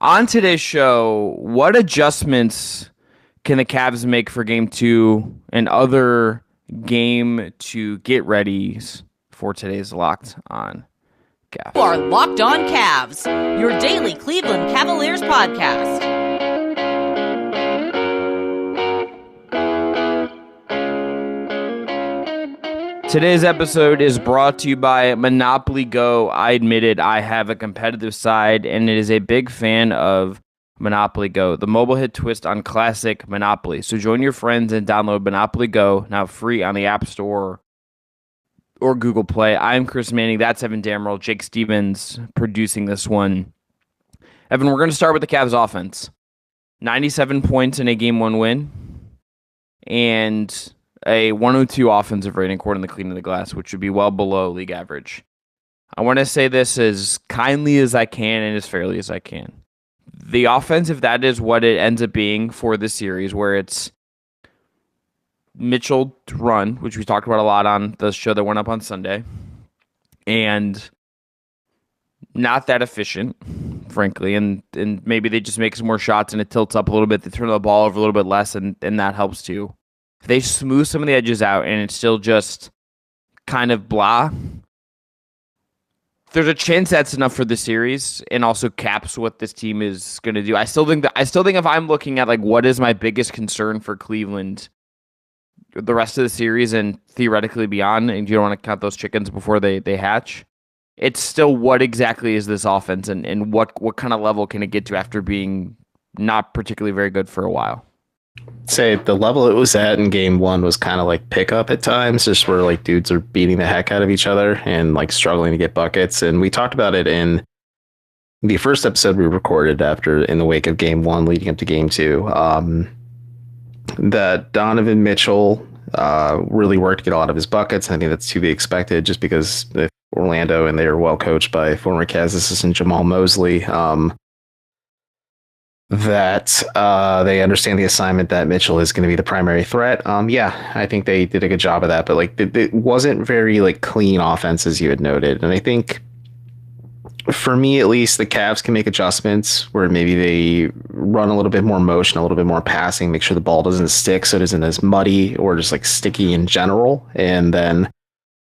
On today's show, what adjustments can the Cavs make for game two and other game to get readies for today's Locked On Cavs? You are Locked On Cavs, your daily Cleveland Cavaliers podcast. Today's episode is brought to you by Monopoly Go. I admit it, I have a competitive side, and it is a big fan of Monopoly Go, the mobile hit twist on classic Monopoly. So join your friends and download Monopoly Go, now free on the App Store or Google Play. I'm Chris Manning, that's Evan Dammarrell, Jake Stevens producing this one. Evan, we're going to start with the Cavs offense. 97 points in a Game 1 win, and a 102 offensive rating according to Clean the Glass, which would be well below league average. I want to say this as kindly as I can and as fairly as I can. The offense, if that is what it ends up being for this series, where it's Mitchell to run, which we talked about a lot on the show that went up on Sunday, and not that efficient, frankly, and maybe they just make some more shots and it tilts up a little bit, they turn the ball over a little bit less, and that helps too. If they smooth some of the edges out and it's still just kind of blah, there's a chance that's enough for the series and also caps what this team is going to do. I still think if I'm looking at like what is my biggest concern for Cleveland the rest of the series and theoretically beyond, and you don't want to count those chickens before they hatch, it's still what exactly is this offense and what kind of level can it get to after being not particularly very good for a while. Say the level it was at in game one was kind of like pickup at times, just where like dudes are beating the heck out of each other and like struggling to get buckets. And we talked about it in the first episode we recorded after in the wake of game one leading up to game two, that Donovan Mitchell really worked to get a lot of his buckets. I think that's to be expected just because Orlando and they are well coached by former Cavs assistant Jamal Mosley. That they understand the assignment that Mitchell is going to be the primary threat. Yeah, I think they did a good job of that, but like it wasn't very like clean offense as you had noted. And I think for me, at least, the Cavs can make adjustments where maybe they run a little bit more motion, a little bit more passing, make sure the ball doesn't stick so it isn't as muddy or just like sticky in general. And then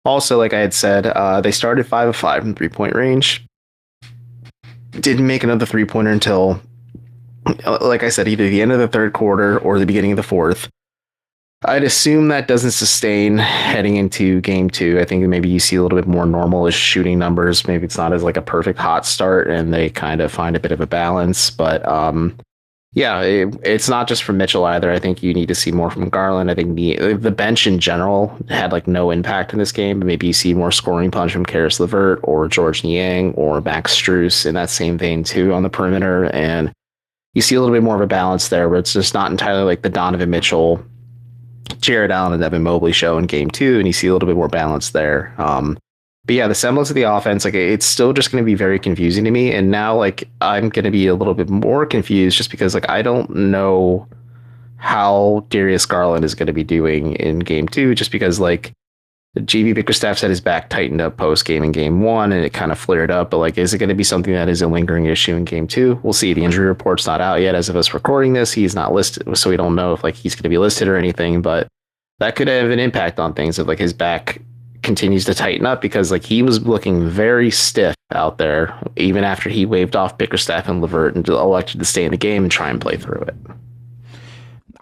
also, like I had said, they started 5 of 5 from 3-point range. Didn't make another 3-pointer until, like I said, either the end of the third quarter or the beginning of the fourth. I'd assume that doesn't sustain heading into game two. I think maybe you see a little bit more normal-ish shooting numbers. Maybe it's not as like a perfect hot start and they kind of find a bit of a balance. But yeah, it's not just from Mitchell either. I think you need to see more from Garland. I think the bench in general had like no impact in this game. But maybe you see more scoring punch from Karis LeVert or George Niang or Max Strus in that same vein too on the perimeter. And you see a little bit more of a balance there where it's just not entirely like the Donovan Mitchell, Jarrett Allen, and Evan Mobley show in game two, and you see a little bit more balance there. But yeah, the semblance of the offense, like it's still just going to be very confusing to me. And now like I'm going to be a little bit more confused just because like I don't know how Darius Garland is going to be doing in game two, just because like JB Bickerstaff said his back tightened up post game in game one and it kind of flared up. But like, is it going to be something that is a lingering issue in game two? We'll see. The injury report's not out yet as of us recording this. He's not listed, so we don't know if like he's going to be listed or anything, but that could have an impact on things if like his back continues to tighten up, because like he was looking very stiff out there even after he waved off Bickerstaff and LeVert and elected to stay in the game and try and play through it.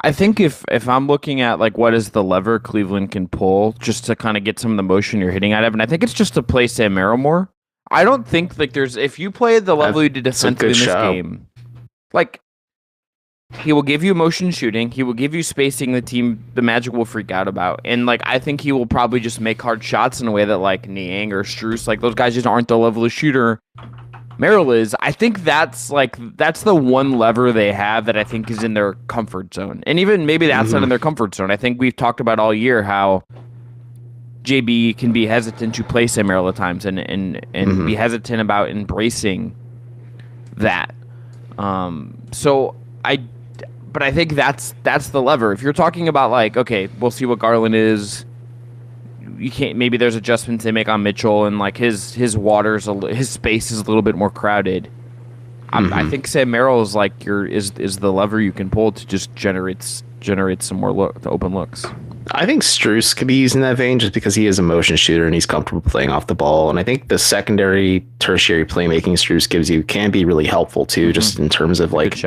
I think if I'm looking at like what is the lever Cleveland can pull just to kind of get some of the motion you're hitting at, Evan, I think it's just to play Sam Merrill more. I don't think like if you play the level you did defensively in this game, like he will give you motion shooting, he will give you spacing the Magic will freak out about, and like I think he will probably just make hard shots in a way that like Niang or Strus, like those guys just aren't the level of shooter Merrill is. I think that's the one lever they have that I think is in their comfort zone. And even maybe that's not in their comfort zone. I think we've talked about all year how JB can be hesitant to play Sam Merrill at times and be hesitant about embracing that. But I think that's the lever. If you're talking about like, okay, we'll see what Garland is. You can't. Maybe there's adjustments they make on Mitchell, and like his space is a little bit more crowded. I think Sam Merrill is like is the lever you can pull to just generate some more open looks. I think Strus could be used in that vein just because he is a motion shooter and he's comfortable playing off the ball. And I think the secondary, tertiary playmaking Strus gives you can be really helpful too, just in terms of like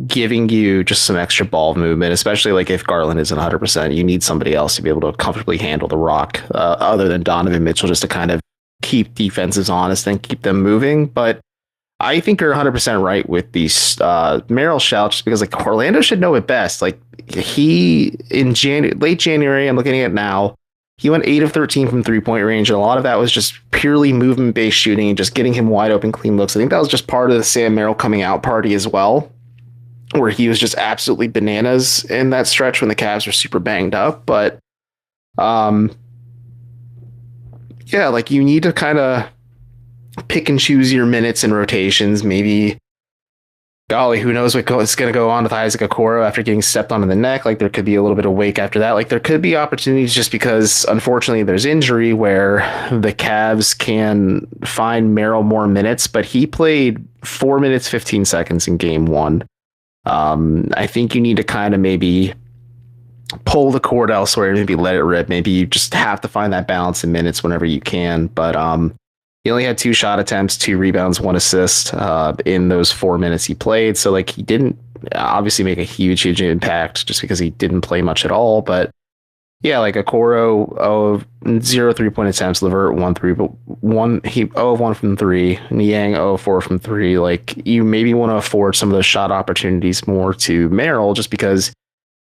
giving you just some extra ball movement, especially like if Garland isn't 100%, you need somebody else to be able to comfortably handle the rock other than Donovan Mitchell, just to kind of keep defenses honest and keep them moving. But I think you're 100% right with these Merrill shouts, because like Orlando should know it best. Like he in late January, I'm looking at it now, he went 8 of 13 from 3-point range, and a lot of that was just purely movement based shooting and just getting him wide open clean looks. I think that was just part of the Sam Merrill coming out party as well, where he was just absolutely bananas in that stretch when the Cavs were super banged up. But yeah, like you need to kind of pick and choose your minutes and rotations. Maybe, golly, who knows what's going to go on with Isaac Okoro after getting stepped on in the neck. Like there could be a little bit of wake after that. Like there could be opportunities, just because unfortunately there's injury where the Cavs can find Merrill more minutes, but he played 4 minutes, 15 seconds in game one. I think you need to kind of maybe pull the cord elsewhere, maybe let it rip. Maybe you just have to find that balance in minutes whenever you can. But he only had 2 shot attempts, 2 rebounds, 1 assist in those 4 minutes he played. So like he didn't obviously make a huge impact just because he didn't play much at all. But yeah, like Okoro, 0 3-point attempts, Levert 1 3, but 0 of 1 from 3, Niang 0 of 4 from 3. Like you maybe want to afford some of those shot opportunities more to Merrill, just because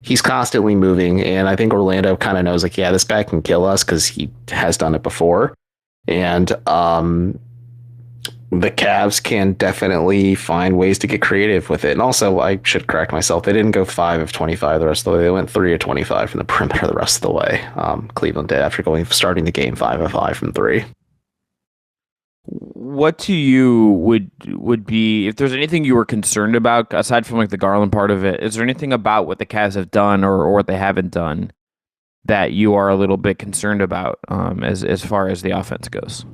he's constantly moving. And I think Orlando kind of knows, like, yeah, this guy can kill us because he has done it before. And the Cavs can definitely find ways to get creative with it. And also, I should correct myself, they didn't go 5 of 25 the rest of the way. They went 3 of 25 from the perimeter the rest of the way. Cleveland did, after starting the game 5 of 5 from 3. What to you would be, if there's anything you were concerned about aside from like the Garland part of it, is there anything about what the Cavs have done or what they haven't done that you are a little bit concerned about as far as the offense goes?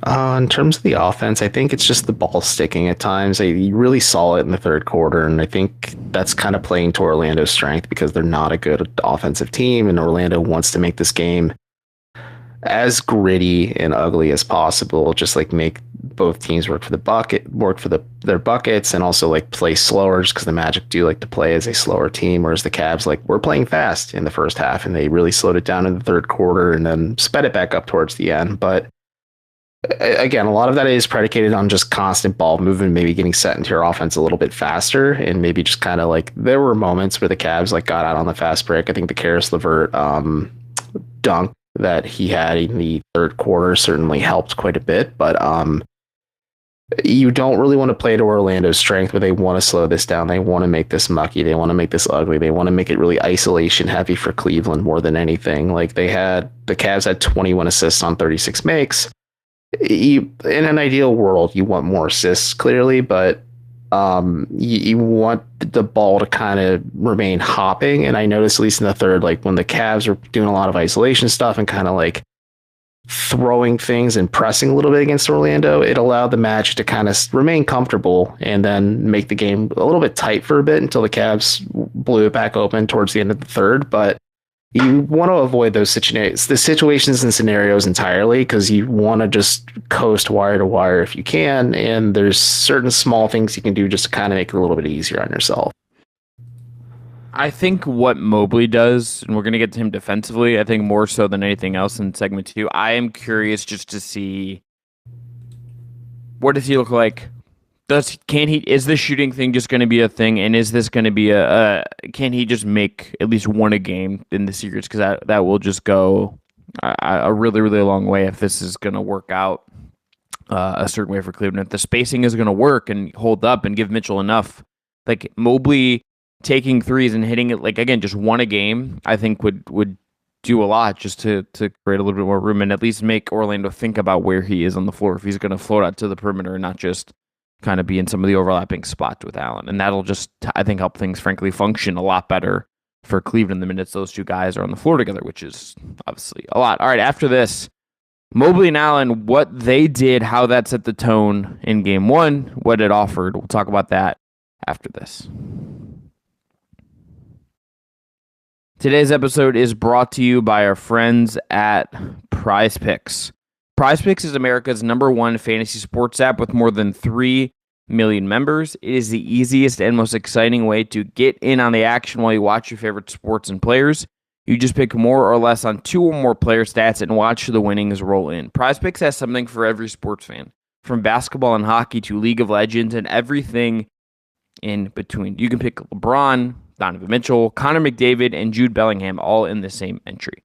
In terms of the offense, I think it's just the ball sticking at times. You really saw it in the third quarter, and I think that's kind of playing to Orlando's strength because they're not a good offensive team, and Orlando wants to make this game as gritty and ugly as possible. Just like make both teams work for their buckets, and also like play slower, just because the Magic do like to play as a slower team, whereas the Cavs like were playing fast in the first half, and they really slowed it down in the third quarter and then sped it back up towards the end. But again, a lot of that is predicated on just constant ball movement, maybe getting set into your offense a little bit faster, and maybe just kind of like there were moments where the Cavs like got out on the fast break. I think the Karis LeVert dunk that he had in the third quarter certainly helped quite a bit, but you don't really want to play to Orlando's strength, where they want to slow this down. They want to make this mucky. They want to make this ugly. They want to make it really isolation heavy for Cleveland more than anything. Like the Cavs had 21 assists on 36 makes. In an ideal world, you want more assists, clearly, but you want the ball to kind of remain hopping. And I noticed, at least in the third, like when the Cavs were doing a lot of isolation stuff and kind of like throwing things and pressing a little bit against Orlando, it allowed the Magic to kind of remain comfortable and then make the game a little bit tight for a bit until the Cavs blew it back open towards the end of the third. But you want to avoid the situations and scenarios entirely, because you want to just coast wire to wire if you can. And there's certain small things you can do just to kind of make it a little bit easier on yourself. I think what Mobley does, and we're going to get to him defensively, I think more so than anything else in segment 2, I am curious just to see, what does he look like? Is the shooting thing just going to be a thing, and is this going to be can he just make at least one a game in the series? Because that will just go a really, really long way if this is going to work out a certain way for Cleveland. If the spacing is going to work and hold up and give Mitchell enough, like Mobley taking threes and hitting it, like, again, just one a game, I think would do a lot just to create a little bit more room and at least make Orlando think about where he is on the floor, if he's going to float out to the perimeter and not just kind of be in some of the overlapping spots with Allen. And that'll just, I think, help things, frankly, function a lot better for Cleveland the minutes those two guys are on the floor together, which is obviously a lot. All right, after this, Mobley and Allen, what they did, how that set the tone in game one, what it offered. We'll talk about that after this. Today's episode is brought to you by our friends at Prize Picks. Prize Picks is America's #1 fantasy sports app with more than 3 million members. It is the easiest and most exciting way to get in on the action while you watch your favorite sports and players. You just pick more or less on 2 or more player stats and watch the winnings roll in. Prize Picks has something for every sports fan, from basketball and hockey to League of Legends and everything in between. You can pick LeBron, Donovan Mitchell, Connor McDavid, and Jude Bellingham all in the same entry.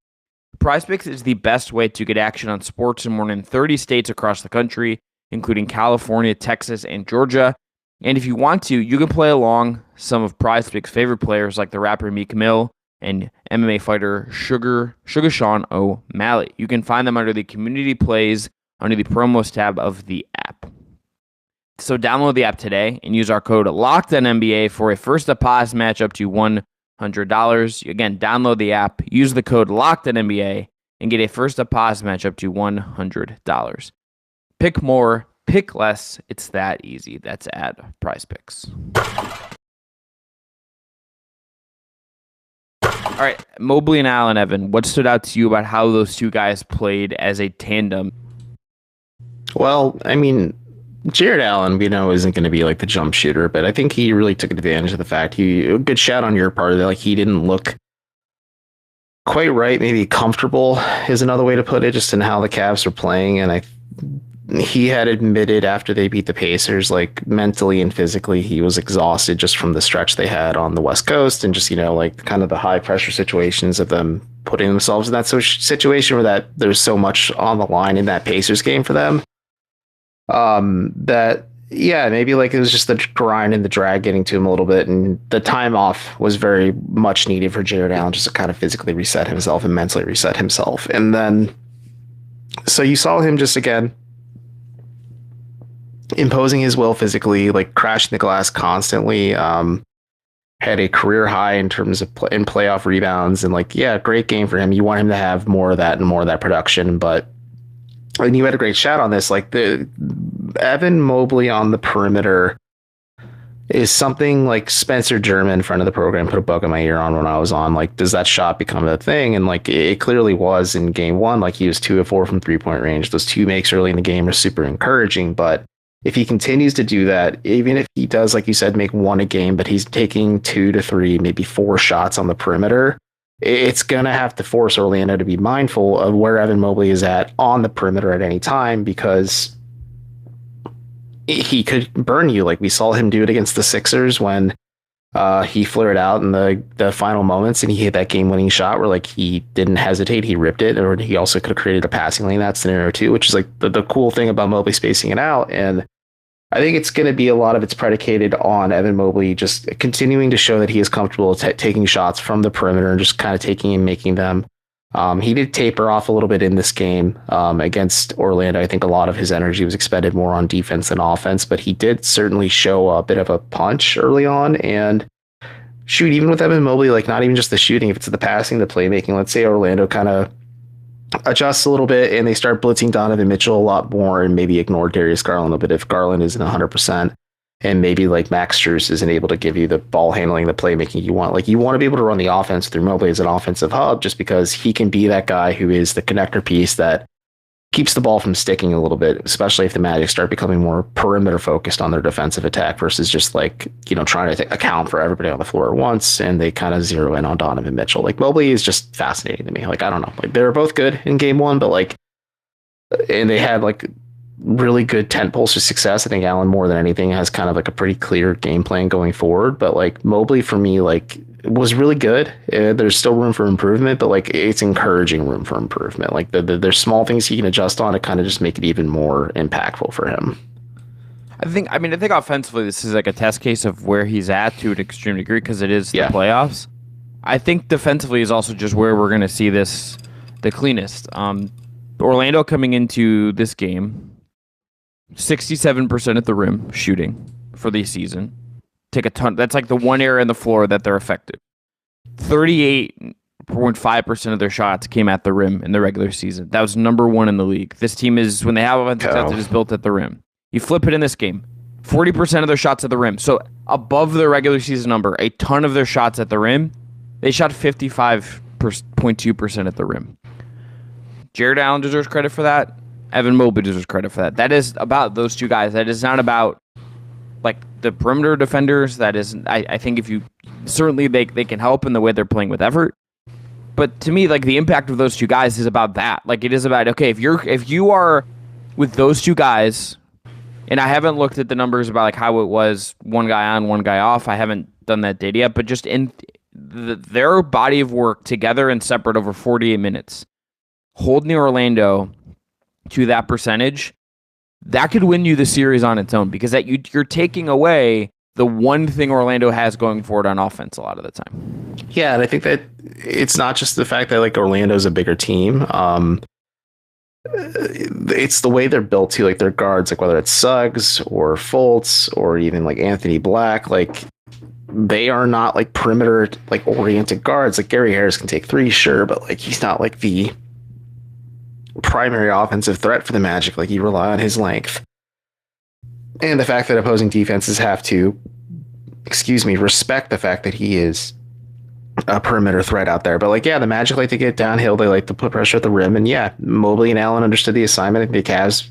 PrizePicks is the best way to get action on sports in more than 30 states across the country, including California, Texas, and Georgia. And if you want to, you can play along some of PrizePicks' favorite players like the rapper Meek Mill and MMA fighter Sugar Sean O'Malley. You can find them under the Community Plays under the Promos tab of the app. So download the app today and use our code LOCKEDONNBA for a first deposit match up to $100. Again, download the app, use the code LOCKEDONNBA, and get a first deposit match up to $100. Pick more, pick less. It's that easy. That's at PrizePicks. All right, Mobley and Allen, Evan, what stood out to you about how those two guys played as a tandem? Well, I mean, Jarrett Allen, we know, isn't going to be like the jump shooter, but I think he really took advantage of the fact a good shout on your part that like he didn't look quite right, maybe comfortable is another way to put it, just in how the Cavs were playing. And he had admitted after they beat the Pacers, like mentally and physically, he was exhausted just from the stretch they had on the West Coast and just, like kind of the high pressure situations of them putting themselves in that situation where there's so much on the line in that Pacers game for them. Maybe like it was just the grind and the drag getting to him a little bit, and the time off was very much needed for Jarrett Allen just to kind of physically reset himself and mentally reset himself. And then, so you saw him just again imposing his will physically, like crashing the glass constantly. Had a career high in terms of in playoff rebounds, and great game for him. You want him to have more of that and more of that production, but. And you had a great shot on this, like the Evan Mobley on the perimeter is something like Spencer German, friend of the program, put a bug in my ear on when I was on. Like, does that shot become a thing? And like it clearly was in game one. Like he was 2 of 4 from 3-point range. Those 2 makes early in the game are super encouraging. But if he continues to do that, even if he does, like you said, make 1 a game, but he's taking 2 to 3, maybe 4 shots on the perimeter, it's going to have to force Orlando to be mindful of where Evan Mobley is at on the perimeter at any time, because he could burn you. Like we saw him do it against the Sixers when he flared out in the final moments and he hit that game-winning shot where like he didn't hesitate, he ripped it, or he also could have created a passing lane in that scenario too, which is like the cool thing about Mobley spacing it out. And I think it's going to be a lot of it's predicated on Evan Mobley just continuing to show that he is comfortable taking shots from the perimeter and just kind of taking and making them. He did taper off a little bit in this game against Orlando. I think a lot of his energy was expended more on defense than offense, but he did certainly show a bit of a punch early on. And shoot, even with Evan Mobley, like not even just the shooting, if it's the passing, the playmaking, let's say Orlando kind of adjusts a little bit and they start blitzing Donovan Mitchell a lot more and maybe ignore Darius Garland a bit if Garland isn't 100%, and maybe like Max Strus isn't able to give you the ball handling, the playmaking you want. Like you want to be able to run the offense through Mobley as an offensive hub just because he can be that guy who is the connector piece that keeps the ball from sticking a little bit, especially if the Magic start becoming more perimeter focused on their defensive attack versus just like, trying to account for everybody on the floor at once, and they kind of zero in on Donovan Mitchell. Like Mobley is just fascinating to me. Like, I don't know, like they were both good in game one, but like, and they had like really good tent poles for success. I think Allen more than anything has kind of like a pretty clear game plan going forward, but like Mobley for me, like was really good. There's still room for improvement, but like it's encouraging room for improvement. Like there's small things he can adjust on to kind of just make it even more impactful for him. I think offensively this is like a test case of where he's at to an extreme degree because it is the playoffs. I think defensively is also just where we're going to see this the cleanest. Orlando coming into this game, 67% at the rim shooting for the season. Take a ton. That's like the one area in the floor that they're effective. 38% 0.5% of their shots came at the rim in the regular season. That was number 1 in the league. This team is, when they have offensive shots, it is built at the rim. You flip it in this game, 40% of their shots at the rim. So above their regular season number, a ton of their shots at the rim. They shot 55.2% at the rim. Jarrett Allen deserves credit for that. Evan Mobley deserves credit for that. That is about those two guys. That is not about like the perimeter defenders. That is, I think if you certainly they can help in the way they're playing with effort. But to me, like the impact of those two guys is about that. Like it is about, okay, if you are with those two guys, and I haven't looked at the numbers about like how it was one guy on, one guy off. I haven't done that data yet, but just in their body of work together and separate over 48 minutes, holding Orlando to that percentage, that could win you the series on its own because that you're taking away the one thing Orlando has going for it on offense a lot of the time. Yeah, and I think that it's not just the fact that like Orlando's a bigger team. It's the way they're built too, like their guards, like whether it's Suggs or Fultz or even like Anthony Black, like they are not like perimeter like oriented guards. Like Gary Harris can take threes, sure, but like he's not like the primary offensive threat for the Magic. Like you rely on his length. And the fact that opposing defenses have to, respect the fact that he is a perimeter threat out there. But like, yeah, the Magic like to get downhill. They like to put pressure at the rim. And yeah, Mobley and Allen understood the assignment. The Cavs,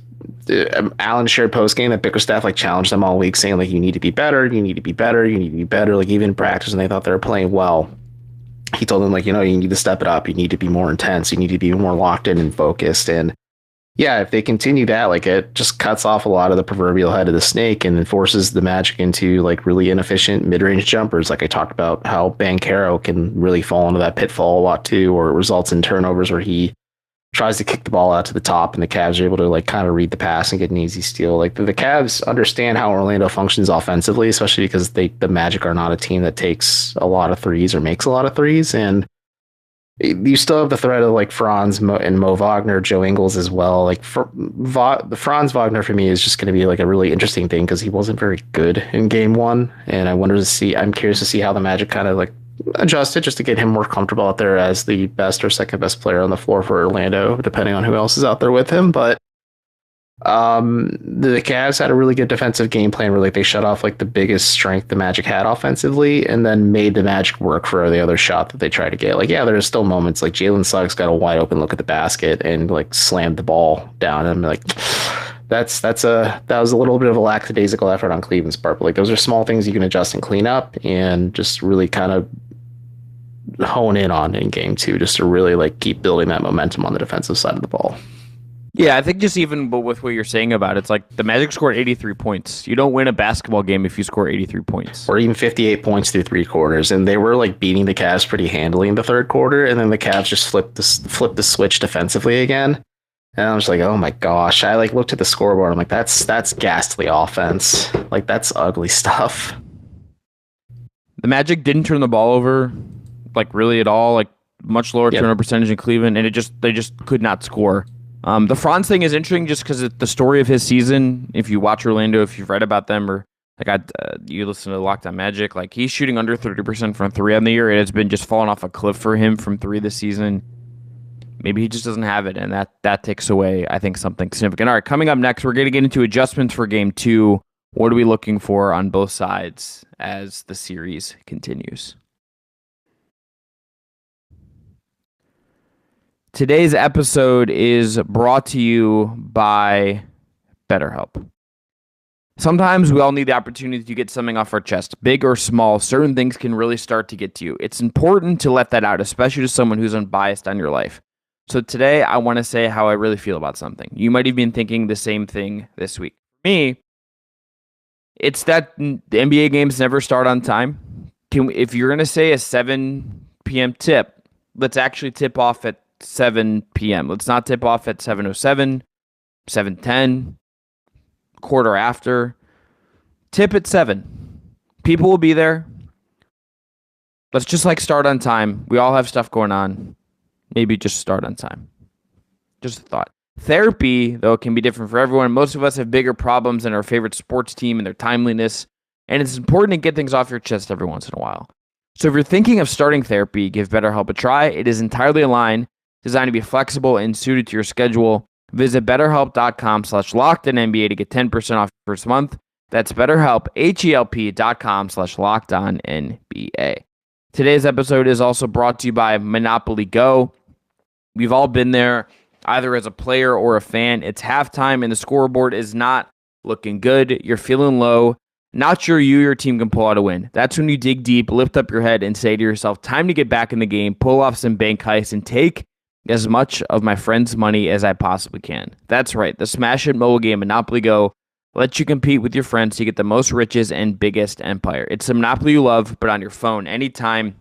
Allen shared post game that Bickerstaff like challenged them all week, saying like, you need to be better. You need to be better. You need to be better. Like even in practice, and they thought they were playing well, he told them like, you need to step it up. You need to be more intense. You need to be more locked in and focused. And yeah, if they continue that, like it just cuts off a lot of the proverbial head of the snake and forces the Magic into like really inefficient mid-range jumpers. Like I talked about how Banchero can really fall into that pitfall a lot too, or it results in turnovers where he tries to kick the ball out to the top and the Cavs are able to like kind of read the pass and get an easy steal. Like the Cavs understand how Orlando functions offensively, especially because the Magic are not a team that takes a lot of threes or makes a lot of threes. And you still have the threat of like Franz and Mo Wagner, Joe Ingles as well. Like the Franz Wagner for me is just going to be like a really interesting thing because he wasn't very good in game one. And I'm curious to see how the Magic kind of like adjusted just to get him more comfortable out there as the best or second best player on the floor for Orlando, depending on who else is out there with him. But the Cavs had a really good defensive game plan where like they shut off like the biggest strength the Magic had offensively and then made the Magic work for the other shot that they tried to get. Like, yeah, there's still moments like Jalen Suggs got a wide open look at the basket and like slammed the ball down. And I'm like, that was a little bit of a lackadaisical effort on Cleveland's part. But like those are small things you can adjust and clean up and just really kind of hone in on in game two, just to really like keep building that momentum on the defensive side of the ball. Yeah, I think just even with what you're saying about it, it's like the Magic scored 83 points. You don't win a basketball game if you score 83 points. Or even 58 points through three quarters. And they were like beating the Cavs pretty handily in the third quarter. And then the Cavs just flipped the switch defensively again. And I was like, oh my gosh. I like looked at the scoreboard. I'm like, that's ghastly offense. Like that's ugly stuff. The Magic didn't turn the ball over like really at all. Like much lower turnover percentage in Cleveland. And they just could not score. The Franz thing is interesting just because the story of his season, if you watch Orlando, if you've read about them or like you listen to Locked On Magic, like he's shooting under 30% from three on the year. It has been just falling off a cliff for him from three this season. Maybe he just doesn't have it, and that takes away, I think, something significant. All right, coming up next, we're going to get into adjustments for Game 2. What are we looking for on both sides as the series continues? Today's episode is brought to you by BetterHelp. Sometimes we all need the opportunity to get something off our chest. Big or small, certain things can really start to get to you. It's important to let that out, especially to someone who's unbiased on your life. So today, I want to say how I really feel about something. You might have been thinking the same thing this week. For me, it's that the NBA games never start on time. If you're going to say a 7 p.m. tip, let's actually tip off at 7 p.m. Let's not tip off at 7:07, 7:10, quarter after. Tip at 7. People will be there. Let's just like start on time. We all have stuff going on. Maybe just start on time. Just a thought. Therapy, though, can be different for everyone. Most of us have bigger problems than our favorite sports team and their timeliness. And it's important to get things off your chest every once in a while. So if you're thinking of starting therapy, give BetterHelp a try. It is entirely online, designed to be flexible and suited to your schedule. Visit BetterHelp.com/LockedOnNBA to get 10% off your first month. That's BetterHelp, HELP.com/LockedOnNBA. Today's episode is also brought to you by Monopoly Go. We've all been there, either as a player or a fan. It's halftime and the scoreboard is not looking good. You're feeling low. Not sure you or your team can pull out a win. That's when you dig deep, lift up your head, and say to yourself, time to get back in the game, pull off some bank heists, and take as much of my friend's money as I possibly can. That's right. The smash hit mobile game Monopoly Go lets you compete with your friends to get the most riches and biggest empire. It's the Monopoly you love, but on your phone, anytime,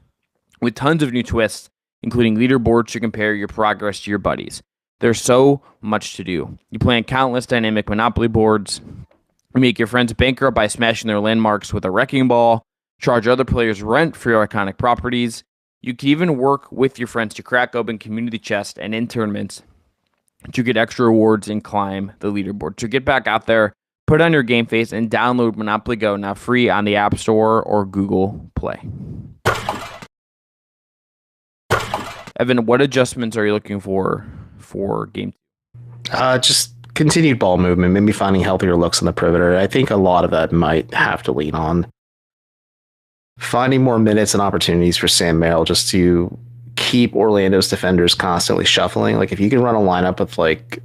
with tons of new twists, including leaderboards to compare your progress to your buddies. There's so much to do. You play on countless dynamic Monopoly boards. You make your friends bankrupt by smashing their landmarks with a wrecking ball, charge other players rent for your iconic properties. You can even work with your friends to crack open community chests and in tournaments to get extra rewards and climb the leaderboard. So get back out there, put on your game face, and download Monopoly Go now free on the App Store or Google Play. Evan, what adjustments are you looking for game 2? Just continued ball movement, maybe finding healthier looks on the perimeter. I think a lot of that might have to lean on finding more minutes and opportunities for Sam Merrill just to keep Orlando's defenders constantly shuffling. Like if you can run a lineup with like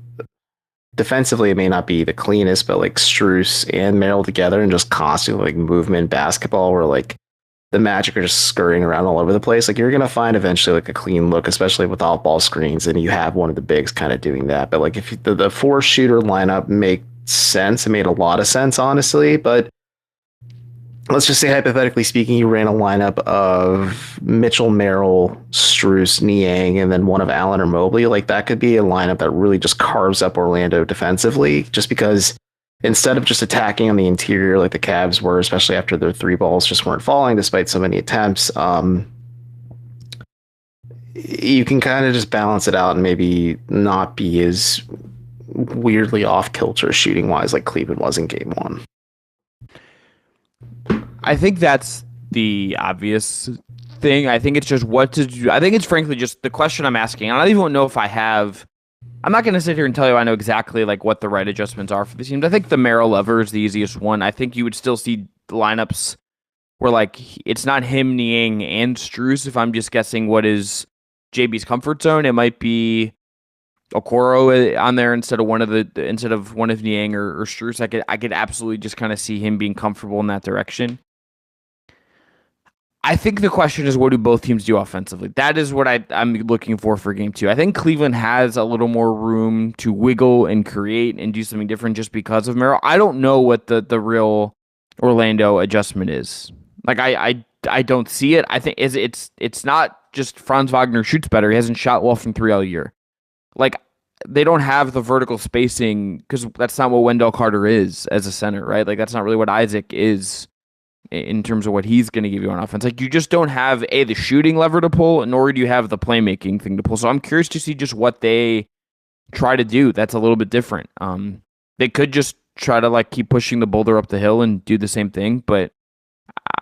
defensively, it may not be the cleanest, but like Strus and Merrill together and just constantly like movement basketball where like the Magic are just scurrying around all over the place. Like you're going to find eventually like a clean look, especially with off ball screens. And you have one of the bigs kind of doing that. But like if the 4 shooter lineup makes sense, it made a lot of sense, honestly. But let's just say, hypothetically speaking, you ran a lineup of Mitchell, Merrill, Strus, Niang, and then one of Allen or Mobley. Like that could be a lineup that really just carves up Orlando defensively, just because instead of just attacking on the interior like the Cavs were, especially after their 3 balls just weren't falling despite so many attempts, you can kind of just balance it out and maybe not be as weirdly off kilter shooting wise like Cleveland was in game 1. I think that's the obvious thing. I think it's just what to do. I think it's frankly just the question I'm asking. I don't even know if I'm not going to sit here and tell you I know exactly like what the right adjustments are for the teams. I think the Merrill lever is the easiest one. I think you would still see lineups where like it's not him, Niang, and Strus. If I'm just guessing what is JB's comfort zone, it might be Okoro on there instead of one of Niang or Strus. I could absolutely just kind of see him being comfortable in that direction. I think the question is, what do both teams do offensively? That is what I'm looking for game 2. I think Cleveland has a little more room to wiggle and create and do something different just because of Merrill. I don't know what the real Orlando adjustment is. Like I don't see it. I think it's not just Franz Wagner shoots better. He hasn't shot well from 3 all year. Like they don't have the vertical spacing because that's not what Wendell Carter is as a center, right? Like that's not really what Isaac is in terms of what he's going to give you on offense. Like you just don't have the shooting lever to pull, nor do you have the playmaking thing to pull. So I'm curious to see just what they try to do. That's a little bit different. They could just try to like keep pushing the boulder up the hill and do the same thing, but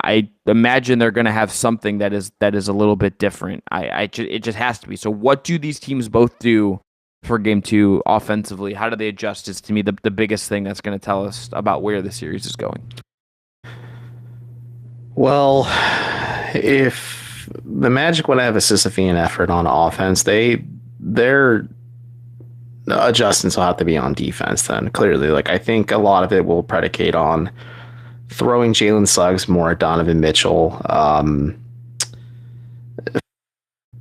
I imagine they're going to have something that is a little bit different. It just has to be. So what do these teams both do for game 2 offensively? How do they adjust is to me the biggest thing that's going to tell us about where the series is going. Well, if the Magic want to have a Sisyphean effort on offense, their adjustments will have to be on defense then, clearly. Like I think a lot of it will predicate on throwing Jalen Suggs more at Donovan Mitchell,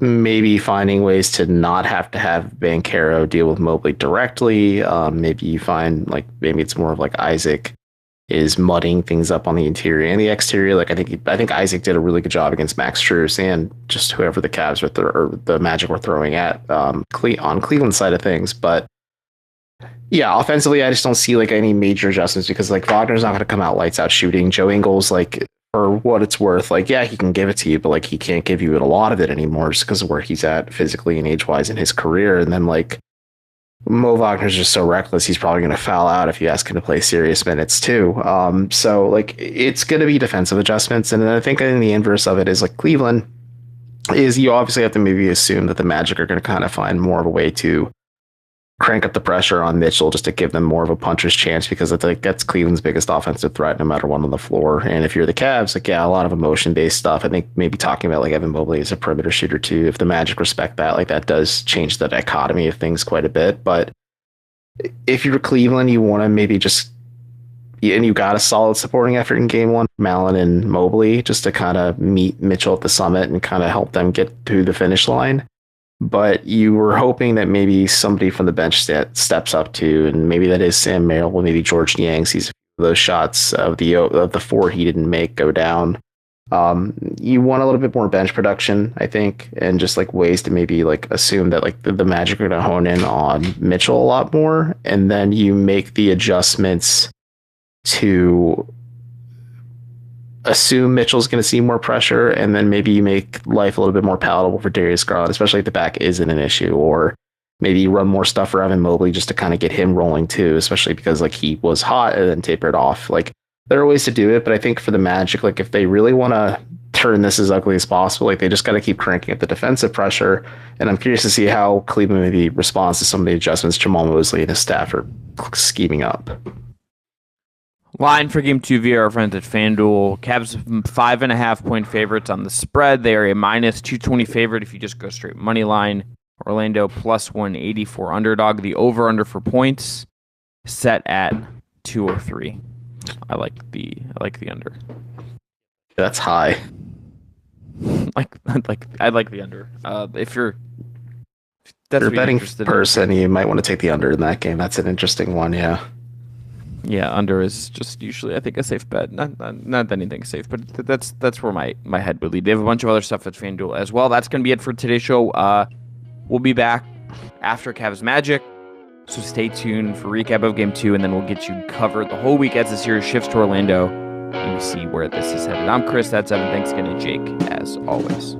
maybe finding ways to not have to have Banchero deal with Mobley directly. Maybe you find maybe it's more of like Isaac is mudding things up on the interior and the exterior. Like I think Isaac did a really good job against Max Strus and just whoever the Cavs or the Magic were throwing at on Cleveland's side of things. But yeah, offensively, I just don't see any major adjustments because Wagner's not going to come out lights out shooting. Joe Ingles, for what it's worth, yeah, he can give it to you, but he can't give you a lot of it anymore just because of where he's at physically and age wise in his career. And then Mo Wagner's just so reckless. He's probably going to foul out if you ask him to play serious minutes too. So like it's going to be defensive adjustments, and then I think in the inverse of it is like Cleveland is you obviously have to maybe assume that the Magic are going to kind of find more of a way to crank up the pressure on Mitchell just to give them more of a puncher's chance, because it's like that's Cleveland's biggest offensive threat no matter what on the floor. And if you're the Cavs, like, yeah, a lot of emotion based stuff. I think maybe talking about like Evan Mobley as a perimeter shooter too, if the Magic respect that, like that does change the dichotomy of things quite a bit. But if you're Cleveland, you want to maybe just, and you got a solid supporting effort in game one, Mallon and Mobley, just to kind of meet Mitchell at the summit and kind of help them get to the finish line. But you were hoping that maybe somebody from the bench steps up too, and maybe that is Sam Merrill, maybe George Niang sees those shots of the four he didn't make go down. You want a little bit more bench production, I think, and just like ways to maybe like assume that like the Magic are going to hone in on Mitchell a lot more, and then you make the adjustments to assume Mitchell's going to see more pressure, and then maybe you make life a little bit more palatable for Darius Garland, especially if the back isn't an issue, or maybe you run more stuff for Evan Mobley just to kind of get him rolling too, especially because like he was hot and then tapered off. Like there are ways to do it, but I think for the Magic, like if they really want to turn this as ugly as possible, like they just got to keep cranking up the defensive pressure. And I'm curious to see how Cleveland maybe responds to some of the adjustments Jamal Mosley and his staff are scheming up. Line for game 2 via our friends at FanDuel. Cavs 5.5 point favorites on the spread. They are a minus 220 favorite if you just go straight money line. Orlando plus 180 for underdog. The over under for points set at 203. I like the under. That's high. I like the under. If you're a betting person, you might want to take the under in that game. That's an interesting one, yeah. Yeah, under is just usually, I think, a safe bet. Not that anything's safe, but that's where my head would lead. They have a bunch of other stuff at FanDuel as well. That's going to be it for today's show. We'll be back after Cavs Magic, so stay tuned for recap of Game 2, and then we'll get you covered the whole week as the series shifts to Orlando, and we see where this is headed. I'm Chris, that's Evan. Thanks again to Jake, as always.